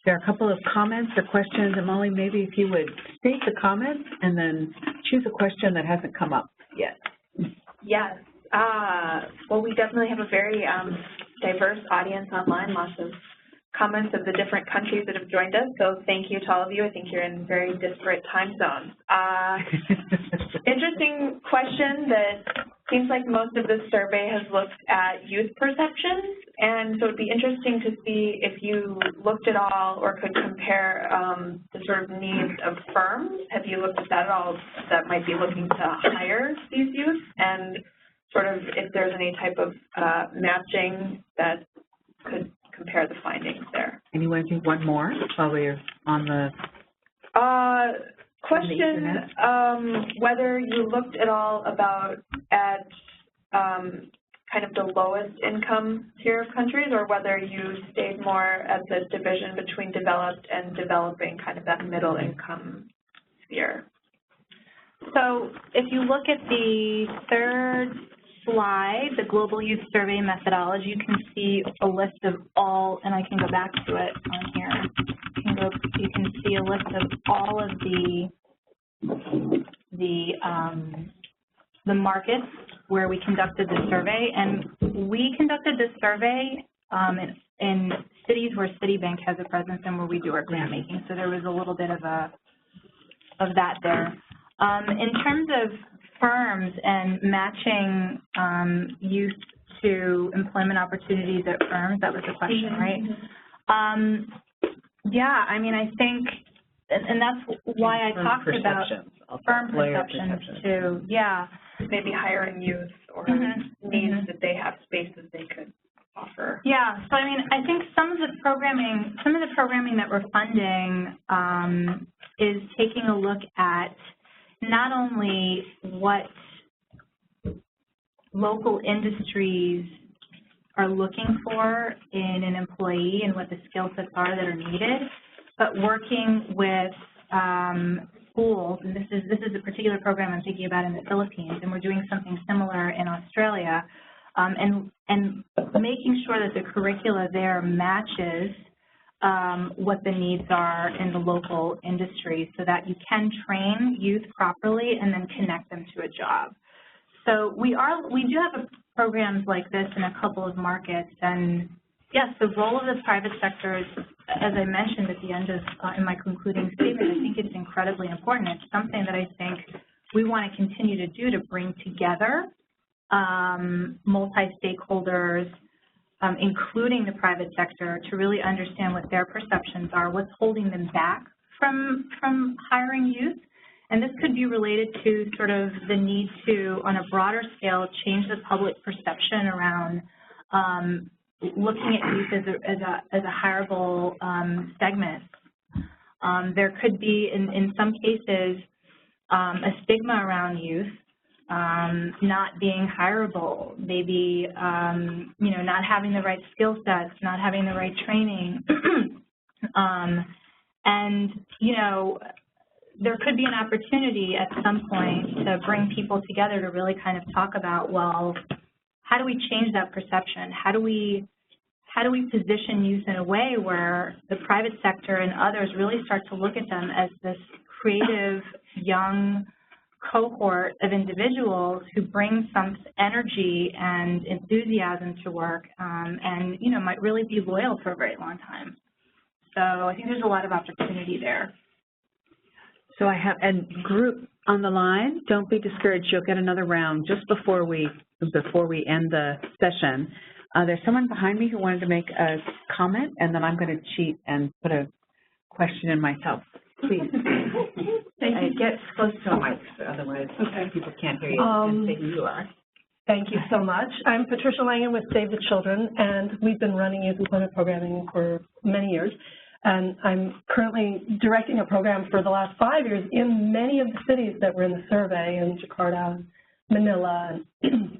are a couple of comments or questions, and Molly, maybe if you would state the comments and then choose a question that hasn't come up yet. Yes. Well, we definitely have a very diverse audience online, lots of comments of the different countries that have joined us, so thank you to all of you. I think you're in very disparate time zones. Interesting question that seems like most of this survey has looked at youth perceptions, and so it would be interesting to see if you looked at all or could compare the sort of needs of firms. Have you looked at that at all that might be looking to hire these youth, and sort of if there's any type of matching that could compare the findings there? Anyone think one more while we're on the question, whether you looked at all at kind of the lowest income tier of countries, or whether you stayed more at the division between developed and developing, kind of that middle income sphere. So if you look at the third slide, the Global Youth Survey Methodology, you can see a list of all, and I can go back to it on here. You can see a list of all of the markets where we conducted the survey, and we conducted this survey in cities where Citibank has a presence and where we do our grant making. So there was a little bit of that there. In terms of firms and matching youth to employment opportunities at firms, that was the question, right? Yeah, I mean, I think, and that's why I talked about firm perceptions too. Yeah, maybe hiring youth or needs that they have, spaces they could offer. Yeah, so I mean, I think some of the programming that we're funding is taking a look at not only what local industries are looking for in an employee and what the skill sets are that are needed, but working with schools, and this is a particular program I'm thinking about in the Philippines, and we're doing something similar in Australia, and making sure that the curricula there matches what the needs are in the local industry so that you can train youth properly and then connect them to a job. So we do have programs like this in a couple of markets, and yes, the role of the private sector is, as I mentioned at the end of in my concluding statement, I think it's incredibly important. It's something that I think we want to continue to do to bring together multi-stakeholders, including the private sector, to really understand what their perceptions are, what's holding them back from hiring youth. And this could be related to sort of the need to, on a broader scale, change the public perception around looking at youth as a hireable segment. There could be, in some cases, a stigma around youth not being hireable, maybe not having the right skill sets, not having the right training, and there could be an opportunity at some point to bring people together to really kind of talk about, well, how do we change that perception? How do we position youth in a way where the private sector and others really start to look at them as this creative, young cohort of individuals who bring some energy and enthusiasm to work and, might really be loyal for a very long time. So I think there's a lot of opportunity there. So I have a group on the line. Don't be discouraged. You'll get another round just before we end the session. There's someone behind me who wanted to make a comment, and then I'm going to cheat and put a question in myself. Please. Get close to a mic, so otherwise people can't hear you and say who you are. Thank you so much. I'm Patricia Langen with Save the Children, and we've been running youth employment programming for many years. And I'm currently directing a program for the last 5 years in many of the cities that were in the survey, in Jakarta, Manila, and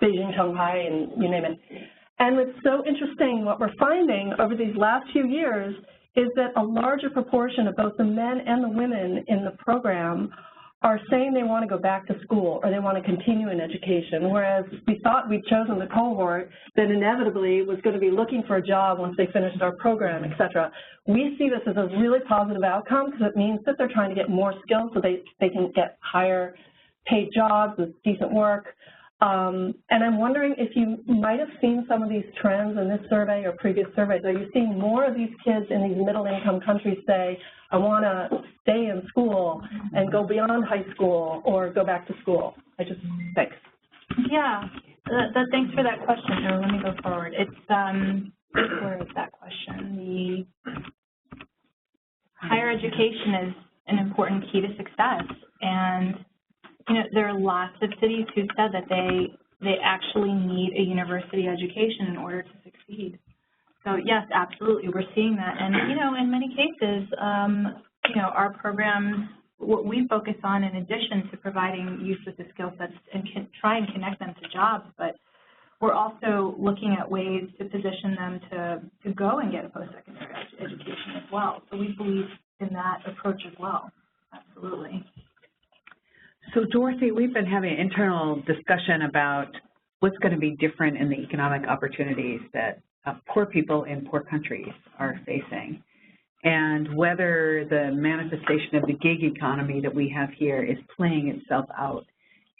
Beijing, Shanghai, and you name it. And it's so interesting what we're finding over these last few years is that a larger proportion of both the men and the women in the program are saying they want to go back to school or they want to continue in education, whereas we thought we'd chosen the cohort that inevitably was going to be looking for a job once they finished our program, et cetera. We see this as a really positive outcome because it means that they're trying to get more skills so they can get higher paid jobs with decent work. And I'm wondering if you might have seen some of these trends in this survey or previous surveys. Are you seeing more of these kids in these middle-income countries say, I want to stay in school and go beyond high school or go back to school? Thanks. Yeah, thanks for that question. Or let me go forward. It's, where is that question? The higher education is an important key to success. And you know, there are lots of cities who said that they actually need a university education in order to succeed. So yes, absolutely, we're seeing that. And you know, in many cases, you know, our programs, what we focus on in addition to providing youth with the skill sets and try and connect them to jobs, but we're also looking at ways to position them to go and get a post-secondary education as well. So we believe in that approach as well, absolutely. So Dorothy, we've been having an internal discussion about what's going to be different in the economic opportunities that poor people in poor countries are facing, and whether the manifestation of the gig economy that we have here is playing itself out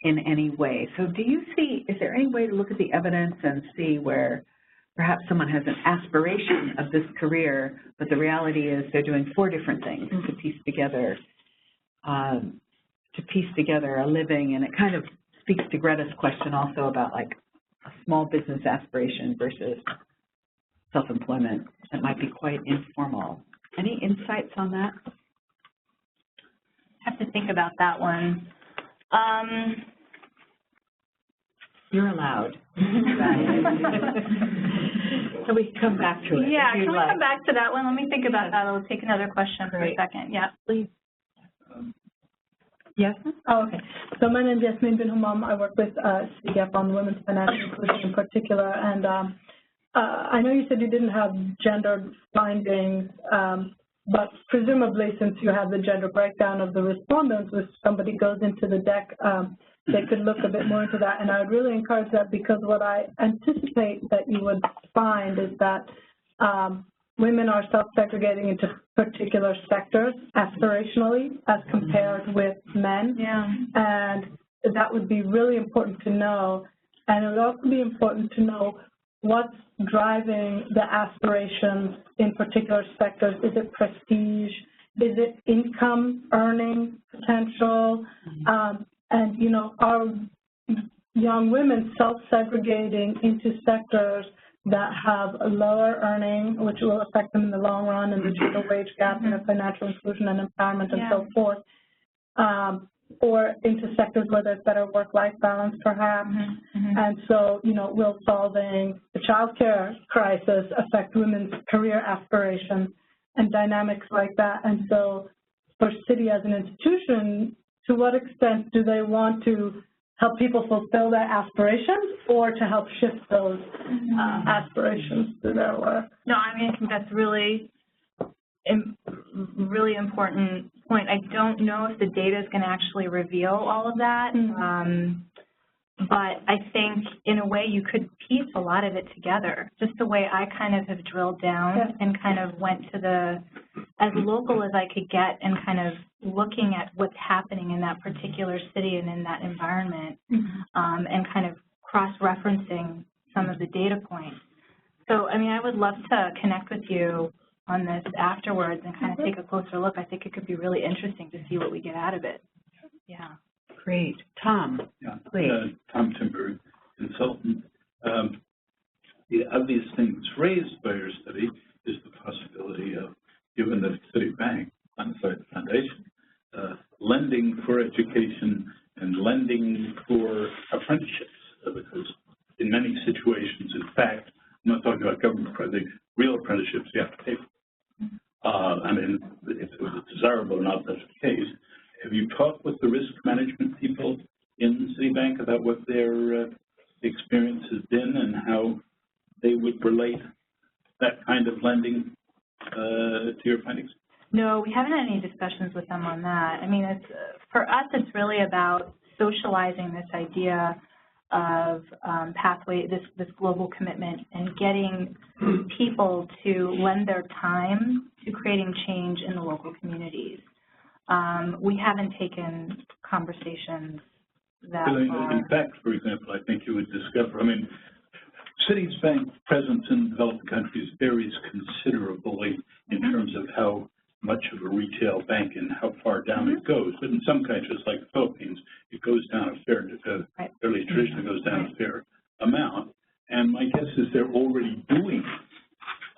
in any way. So do you see, is there any way to look at the evidence and see where perhaps someone has an aspiration of this career, but the reality is they're doing 4 different things to piece together a living? And it kind of speaks to Greta's question also about like a small business aspiration versus self-employment that might be quite informal. Any insights on that? I have to think about that one. You're allowed. So we can come back to it. Yeah, can we come back to that one? Let me think about that. I'll take another question for a second. Yeah, please. Yes? Oh, okay. So my name is Yasmin bin Humam. I work with CGAP on women's financial inclusion in particular. And I know you said you didn't have gender findings, but presumably since you have the gender breakdown of the respondents, if somebody goes into the deck, they could look a bit more into that. And I would really encourage that, because what I anticipate that you would find is that women are self-segregating into particular sectors aspirationally as compared with men. Yeah. And that would be really important to know. And it would also be important to know what's driving the aspirations in particular sectors. Is it prestige? Is it income earning potential? And, you know, are young women self-segregating into sectors that have a lower earning, which will affect them in the long run, and the gender wage gap and financial inclusion and empowerment and so forth, or into sectors where there's better work-life balance, perhaps. And so, you know, will solving the child care crisis affect women's career aspirations and dynamics like that? And so for Citi as an institution, to what extent do they want to help people fulfill their aspirations, or to help shift those aspirations through their work? No, I mean, I think that's really important point. I don't know if the data is going to actually reveal all of that, but I think in a way you could piece a lot of it together, just the way I kind of have drilled down and kind of went to the, as local as I could get, and kind of looking at what's happening in that particular city and in that environment, and kind of cross-referencing some of the data points. So, I mean, I would love to connect with you on this afterwards and kind of take a closer look. I think it could be really interesting to see what we get out of it. Yeah. Great. Tom, please. Tom Timber, consultant. The obvious thing that's raised by your study is the possibility of, given that Citi Foundation, lending for education and lending for apprenticeships, because in many situations, in fact, I'm not talking about government apprenticeships, real apprenticeships you have to pay for. I mean, if it was desirable or not, that's the case. Have you talked with the risk management people in Citibank about what their the experience has been and how they would relate that kind of lending to your findings? No, we haven't had any discussions with them on that. I mean, for us, it's really about socializing this idea of pathway, this global commitment, and getting people to lend their time to creating change in the local communities. We haven't taken conversations that far. In fact, for example, I think you would discover, I mean, Citi's bank presence in developed countries varies considerably in terms of how much of a retail bank and how far down it goes. But in some countries, like the Philippines, it goes down a fairly traditionally goes down a fair amount. And my guess is they're already doing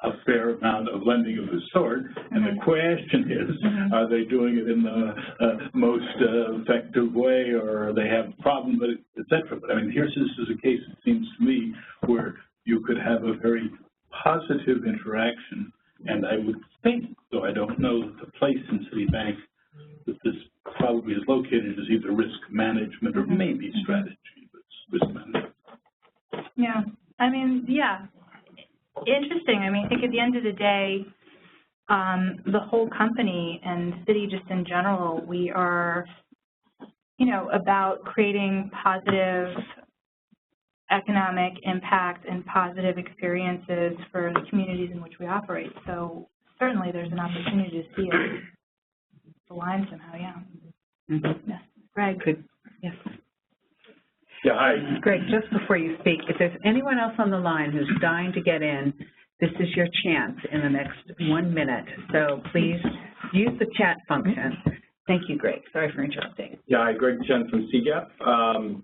a fair amount of lending of the sort. And the question is, are they doing it in the most effective way, or they have problems, et cetera? But I mean, this is a case, it seems to me, where you could have a very positive interaction. And I would think, though I don't know the place in Citibank that this probably is located, is either risk management or maybe strategy, but it's risk management. Yeah, I mean, yeah, interesting. I mean, I think at the end of the day, the whole company and Citi just in general, we are, you know, about creating positive economic impact and positive experiences for the communities in which we operate. So certainly there's an opportunity to see it align somehow, yeah. Yes. Greg. Yes. Yeah, hi. Greg, just before you speak, if there's anyone else on the line who's dying to get in, this is your chance in the next 1 minute. So please use the chat function. Thank you, Greg. Sorry for interrupting. Yeah, hi, Greg Chen from CGAP.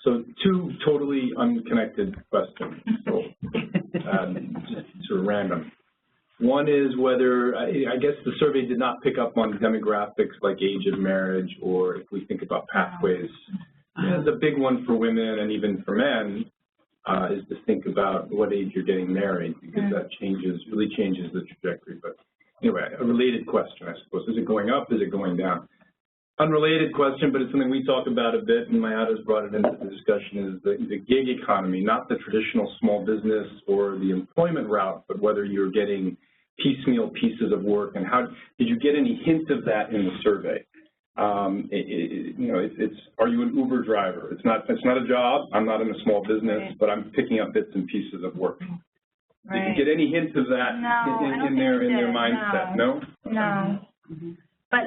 So two totally unconnected questions, so just sort of random. One is whether, I guess the survey did not pick up on demographics like age of marriage, or if we think about pathways. The big one for women and even for men is to think about what age you're getting married, because that really changes the trajectory. But anyway, a related question, I suppose. Is it going up? Is it going down? Unrelated question, but it's something we talk about a bit, and Mayada's brought it into the discussion, is the gig economy, not the traditional small business or the employment route, but whether you're getting piecemeal pieces of work, and how did you get any hint of that in the survey? You know, are you an Uber driver? It's not a job. I'm not in a small business, but I'm picking up bits and pieces of work. Did you get any hints of that in their mindset? No? No. But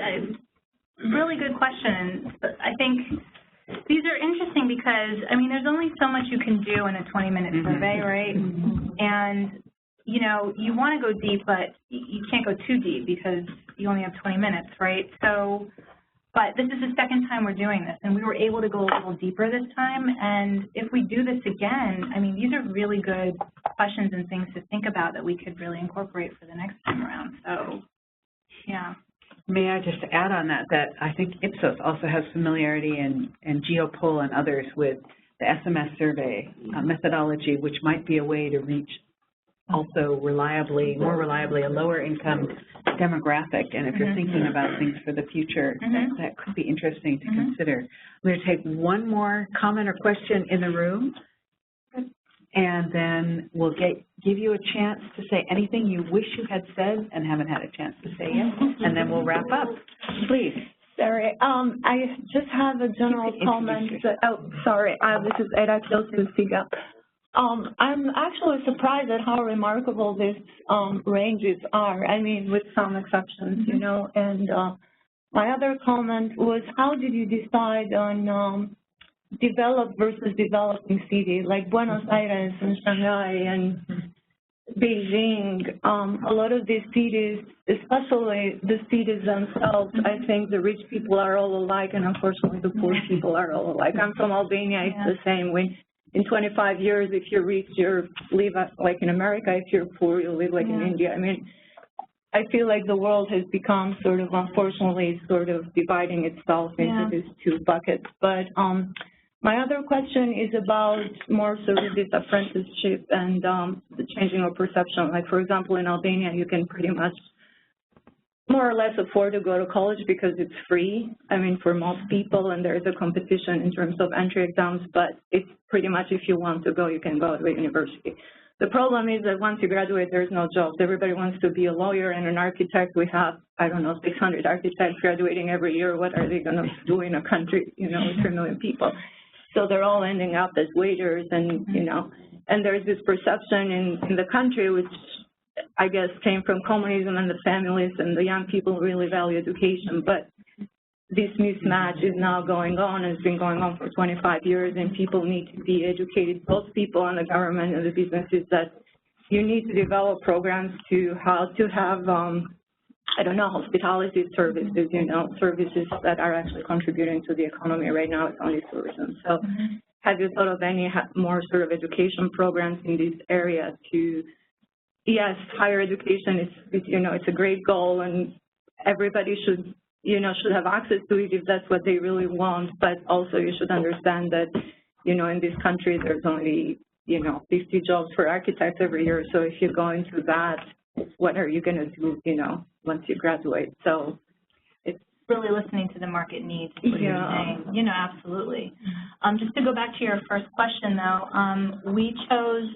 really good question. I think these are interesting because, I mean, there's only so much you can do in a 20-minute survey, right? And, you know, you want to go deep, but you can't go too deep because you only have 20 minutes, right? So, but this is the second time we're doing this, and we were able to go a little deeper this time. And if we do this again, I mean, these are really good questions and things to think about that we could really incorporate for the next time around. So, yeah. May I just add on that I think Ipsos also has familiarity and GeoPoll and others with the SMS survey methodology, which might be a way to reach also more reliably a lower income demographic. And if you're thinking about things for the future, that could be interesting to consider. I'm going to take one more comment or question in the room, and then we'll give you a chance to say anything you wish you had said and haven't had a chance to say yet, and then we'll wrap up. Please. Sorry, I just have a general comment. This is Ada Kilsi with CGAP. I'm actually surprised at how remarkable these ranges are, I mean, with some exceptions, you know. And my other comment was, how did you decide on developed versus developing cities like Buenos Aires and Shanghai and Beijing? A lot of these cities, especially the cities themselves, I think the rich people are all alike, and unfortunately the poor people are all alike. I'm from Albania. It's the same. In 25 years, if you're rich, you live like in America. If you're poor, you live like in India. I mean, I feel like the world has become sort of, unfortunately, sort of dividing itself into these two buckets. But my other question is about more sort of this apprenticeship and the changing of perception. Like, for example, in Albania, you can pretty much more or less afford to go to college because it's free, I mean, for most people, and there's a competition in terms of entry exams, but it's pretty much if you want to go, you can go to a university. The problem is that once you graduate, there's no jobs. Everybody wants to be a lawyer and an architect. We have, I don't know, 600 architects graduating every year. What are they going to do in a country, you know, with 3 million people? So they're all ending up as waiters, and, you know, and there's this perception in the country, which I guess came from communism and the families and the young people really value education. But this mismatch is now going on, and it's been going on for 25 years, and people need to be educated, both people and the government and the businesses, that you need to develop programs to how to have, I don't know, hospitality services, you know, services that are actually contributing to the economy. Right now it's only tourism. So have you thought of any more sort of education programs in this area to, yes, higher education is, you know, it's a great goal, and everybody should, you know, should have access to it if that's what they really want, but also you should understand that, you know, in this country there's only, you know, 50 jobs for architects every year. So if you go into that, what are you going to do, you know, once you graduate? So it's really listening to the market needs, what you're saying. You know, absolutely. Just to go back to your first question, though, we chose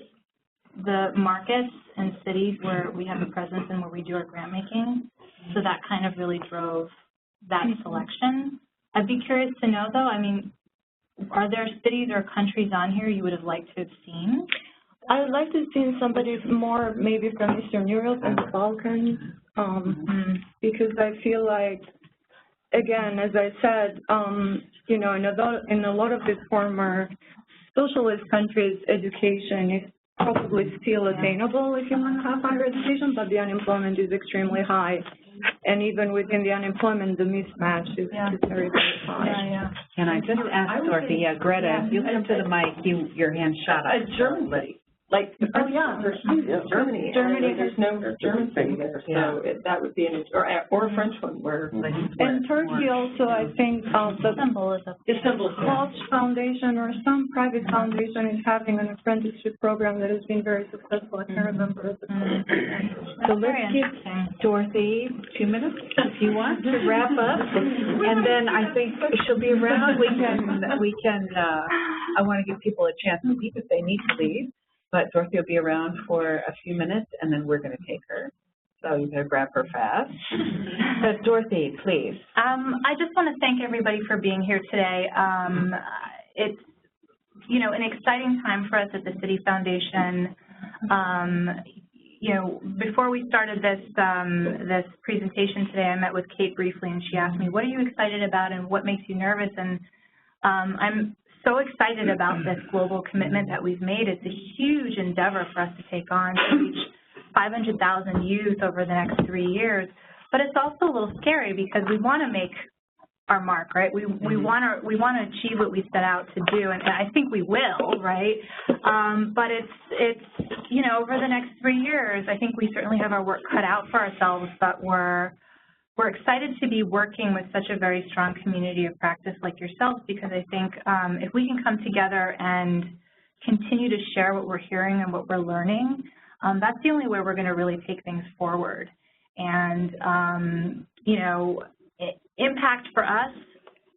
the markets and cities where we have a presence and where we do our grant making. So that kind of really drove that selection. I'd be curious to know, though, I mean, are there cities or countries on here you would have liked to have seen? I would like to have seen somebody more maybe from Eastern Europe and the Balkans, because I feel like, again, as I said, you know, in a lot of these former socialist countries, education is probably still attainable if you want to have higher education, but the unemployment is extremely high. And even within the unemployment, the mismatch is very, very high. Can I just ask Dorothy, Greta, if you come to the mic, your hand shot up. Germany. Like, oh yeah, there's Germany. There's no German thing there, so that would be an, or a French one where. And Turkey also, I think, the Istanbul Foundation or some private foundation is having an apprenticeship program that has been very successful. I can't remember. So let's give Dorothy 2 minutes if you want to wrap up, and then I think she'll be around. We can. I want to give people a chance to leave if they need to leave. But Dorothy will be around for a few minutes, and then we're going to take her. So you got to grab her fast. But Dorothy, please. I just want to thank everybody for being here today. It's, you know, an exciting time for us at the Citi Foundation. You know, before we started this this presentation today, I met with Kate briefly, and she asked me, "What are you excited about, and what makes you nervous?" And I'm so excited about this global commitment that we've made. It's a huge endeavor for us to take on to reach 500,000 youth over the next 3 years. But it's also a little scary because we want to make our mark, right? We want to achieve what we set out to do, and I think we will, right? But it's you know, over the next 3 years, I think we certainly have our work cut out for ourselves, but we're excited to be working with such a very strong community of practice like yourselves, because I think if we can come together and continue to share what we're hearing and what we're learning, that's the only way we're going to really take things forward. And, you know, impact for us,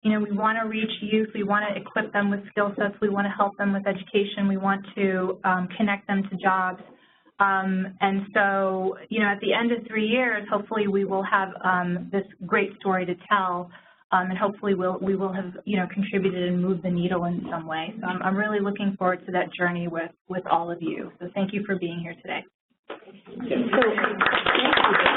you know, we want to reach youth, we want to equip them with skill sets, we want to help them with education, we want to connect them to jobs. And so, you know, at the end of 3 years, hopefully we will have this great story to tell, and hopefully we will have, you know, contributed and moved the needle in some way. So I'm really looking forward to that journey with all of you. So thank you for being here today. So, thank you.